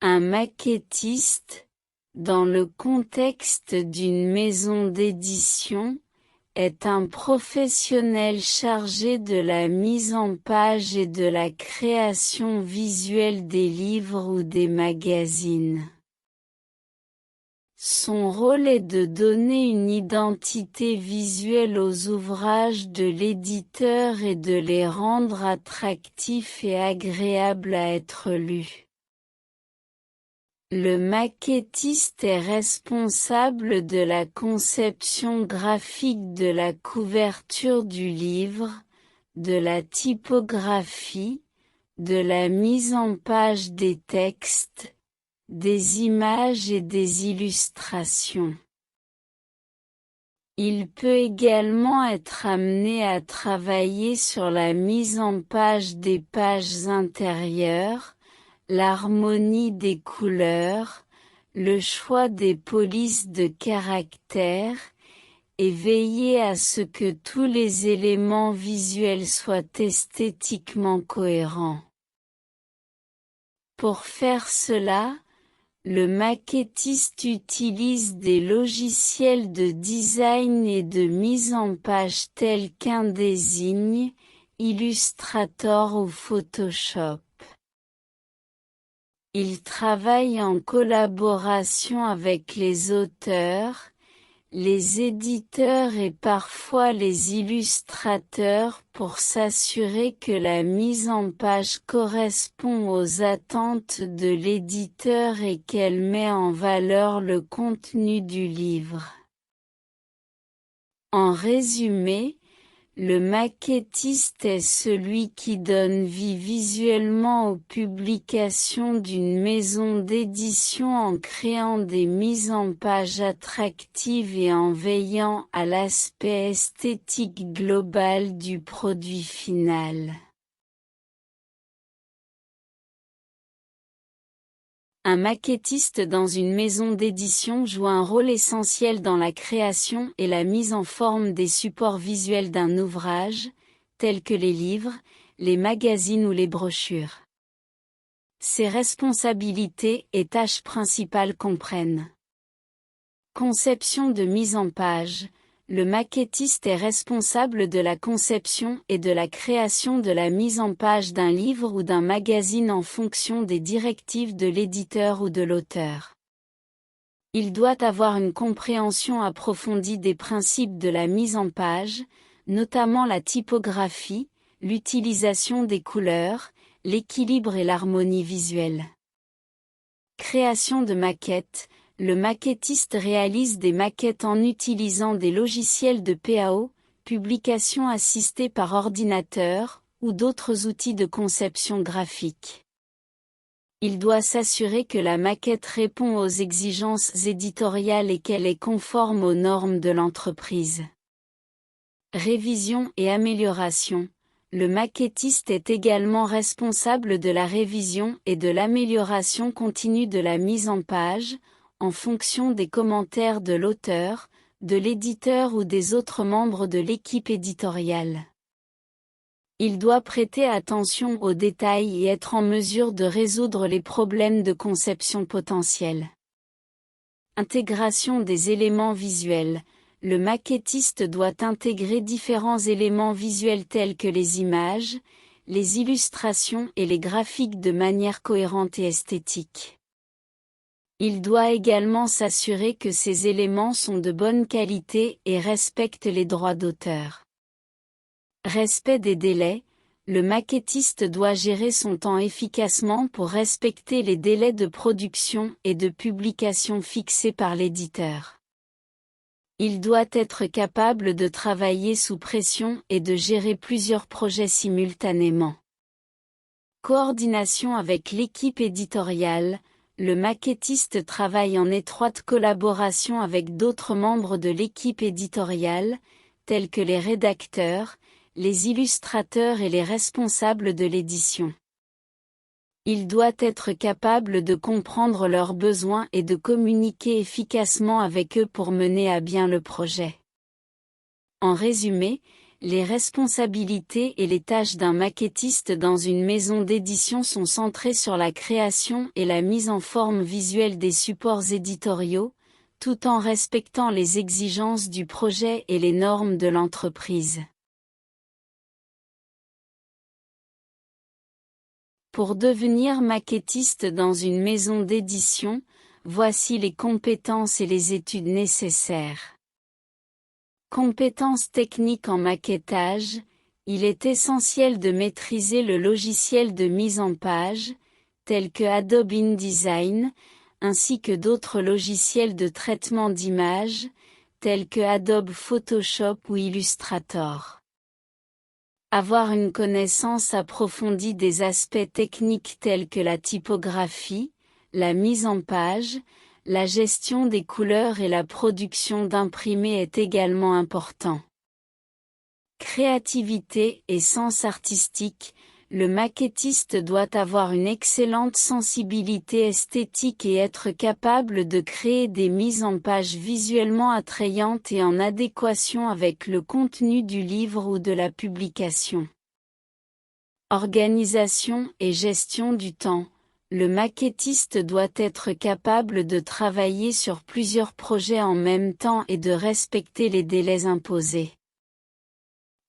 Un maquettiste, dans le contexte d'une maison d'édition, est un professionnel chargé de la mise en page et de la création visuelle des livres ou des magazines. Son rôle est de donner une identité visuelle aux ouvrages de l'éditeur et de les rendre attractifs et agréables à être lus. Le maquettiste est responsable de la conception graphique de la couverture du livre, de la typographie, de la mise en page des textes, des images et des illustrations. Il peut également être amené à travailler sur la mise en page des pages intérieures, l'harmonie des couleurs, le choix des polices de caractères, et veiller à ce que tous les éléments visuels soient esthétiquement cohérents. Pour faire cela, le maquettiste utilise des logiciels de design et de mise en page tels qu'InDesign, Illustrator ou Photoshop. Il travaille en collaboration avec les auteurs, les éditeurs et parfois les illustrateurs pour s'assurer que la mise en page correspond aux attentes de l'éditeur et qu'elle met en valeur le contenu du livre. En résumé, le maquettiste est celui qui donne vie visuellement aux publications d'une maison d'édition en créant des mises en page attractives et en veillant à l'aspect esthétique global du produit final. Un maquettiste dans une maison d'édition joue un rôle essentiel dans la création et la mise en forme des supports visuels d'un ouvrage, tels que les livres, les magazines ou les brochures. Ses responsabilités et tâches principales comprennent: conception de mise en page. Le maquettiste est responsable de la conception et de la création de la mise en page d'un livre ou d'un magazine en fonction des directives de l'éditeur ou de l'auteur. Il doit avoir une compréhension approfondie des principes de la mise en page, notamment la typographie, l'utilisation des couleurs, l'équilibre et l'harmonie visuelle. Création de maquettes. Le maquettiste réalise des maquettes en utilisant des logiciels de PAO, publication assistée par ordinateur, ou d'autres outils de conception graphique. Il doit s'assurer que la maquette répond aux exigences éditoriales et qu'elle est conforme aux normes de l'entreprise. Révision et amélioration. Le maquettiste est également responsable de la révision et de l'amélioration continue de la mise en page, en fonction des commentaires de l'auteur, de l'éditeur ou des autres membres de l'équipe éditoriale. Il doit prêter attention aux détails et être en mesure de résoudre les problèmes de conception potentiels. Intégration des éléments visuels. Le maquettiste doit intégrer différents éléments visuels tels que les images, les illustrations et les graphiques de manière cohérente et esthétique. Il doit également s'assurer que ces éléments sont de bonne qualité et respectent les droits d'auteur. Respect des délais. Le maquettiste doit gérer son temps efficacement pour respecter les délais de production et de publication fixés par l'éditeur. Il doit être capable de travailler sous pression et de gérer plusieurs projets simultanément. Coordination avec l'équipe éditoriale. Le maquettiste travaille en étroite collaboration avec d'autres membres de l'équipe éditoriale, tels que les rédacteurs, les illustrateurs et les responsables de l'édition. Il doit être capable de comprendre leurs besoins et de communiquer efficacement avec eux pour mener à bien le projet. En résumé, les responsabilités et les tâches d'un maquettiste dans une maison d'édition sont centrées sur la création et la mise en forme visuelle des supports éditoriaux, tout en respectant les exigences du projet et les normes de l'entreprise. Pour devenir maquettiste dans une maison d'édition, voici les compétences et les études nécessaires. Compétences techniques en maquettage, il est essentiel de maîtriser le logiciel de mise en page, tel que Adobe InDesign, ainsi que d'autres logiciels de traitement d'images, tels que Adobe Photoshop ou Illustrator. Avoir une connaissance approfondie des aspects techniques tels que la typographie, la mise en page, la gestion des couleurs et la production d'imprimés est également important. Créativité et sens artistique, le maquettiste doit avoir une excellente sensibilité esthétique et être capable de créer des mises en page visuellement attrayantes et en adéquation avec le contenu du livre ou de la publication. Organisation et gestion du temps. Le maquettiste doit être capable de travailler sur plusieurs projets en même temps et de respecter les délais imposés.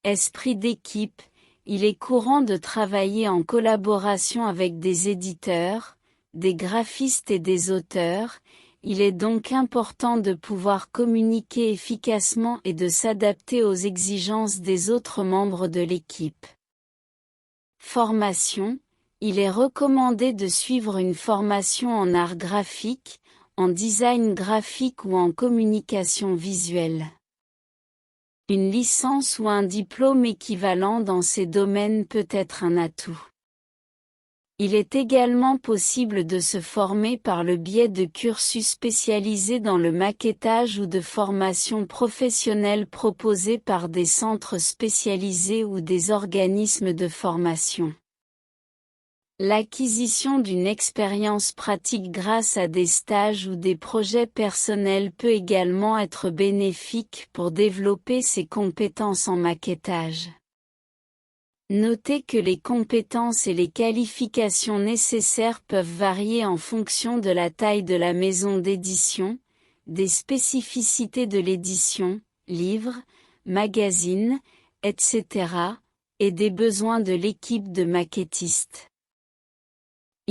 Esprit d'équipe. Il est courant de travailler en collaboration avec des éditeurs, des graphistes et des auteurs, il est donc important de pouvoir communiquer efficacement et de s'adapter aux exigences des autres membres de l'équipe. Formation. Il est recommandé de suivre une formation en art graphique, en design graphique ou en communication visuelle. Une licence ou un diplôme équivalent dans ces domaines peut être un atout. Il est également possible de se former par le biais de cursus spécialisés dans le maquettage ou de formations professionnelles proposées par des centres spécialisés ou des organismes de formation. L'acquisition d'une expérience pratique grâce à des stages ou des projets personnels peut également être bénéfique pour développer ses compétences en maquettage. Notez que les compétences et les qualifications nécessaires peuvent varier en fonction de la taille de la maison d'édition, des spécificités de l'édition, livre, magazine, etc., et des besoins de l'équipe de maquettistes.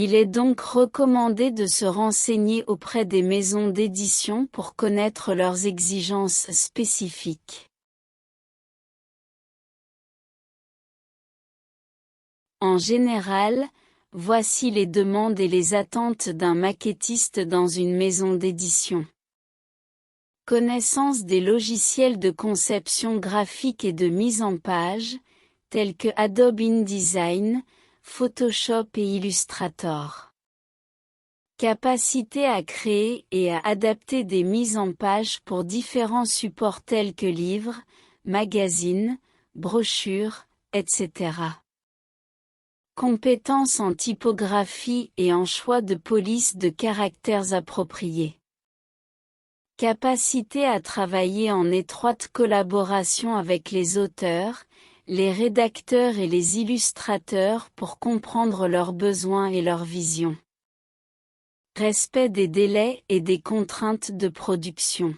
Il est donc recommandé de se renseigner auprès des maisons d'édition pour connaître leurs exigences spécifiques. En général, voici les demandes et les attentes d'un maquettiste dans une maison d'édition. Connaissance des logiciels de conception graphique et de mise en page, tels que Adobe InDesign, Photoshop et Illustrator. Capacité à créer et à adapter des mises en page pour différents supports tels que livres, magazines, brochures, etc. Compétences en typographie et en choix de police de caractères appropriés. Capacité à travailler en étroite collaboration avec les auteurs, les rédacteurs et les illustrateurs pour comprendre leurs besoins et leurs visions. Respect des délais et des contraintes de production.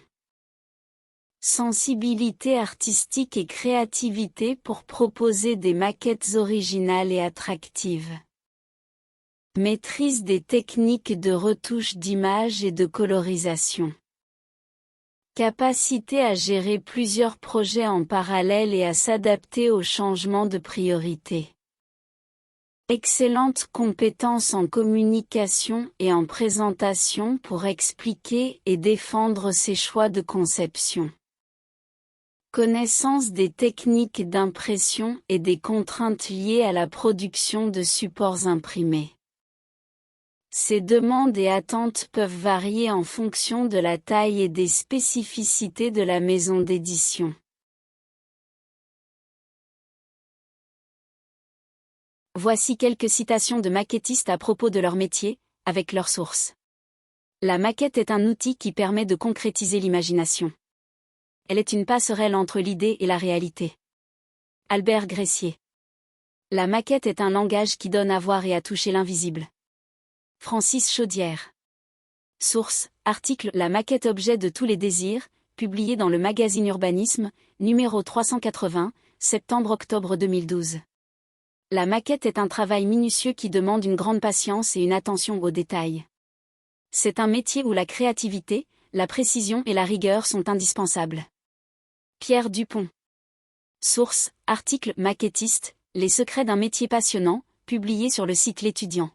Sensibilité artistique et créativité pour proposer des maquettes originales et attractives. Maîtrise des techniques de retouche d'image et de colorisation. Capacité à gérer plusieurs projets en parallèle et à s'adapter aux changements de priorité. Excellente compétence en communication et en présentation pour expliquer et défendre ses choix de conception. Connaissance des techniques d'impression et des contraintes liées à la production de supports imprimés. Ces demandes et attentes peuvent varier en fonction de la taille et des spécificités de la maison d'édition. Voici quelques citations de maquettistes à propos de leur métier, avec leurs sources. La maquette est un outil qui permet de concrétiser l'imagination. Elle est une passerelle entre l'idée et la réalité. Albert Gressier. La maquette est un langage qui donne à voir et à toucher l'invisible. Francis Chaudière. Source, article La maquette objet de tous les désirs, publié dans le magazine Urbanisme, numéro 380, septembre-octobre 2012. La maquette est un travail minutieux qui demande une grande patience et une attention aux détails. C'est un métier où la créativité, la précision et la rigueur sont indispensables. Pierre Dupont. Source, article Maquettiste, les secrets d'un métier passionnant, publié sur le site L'Étudiant.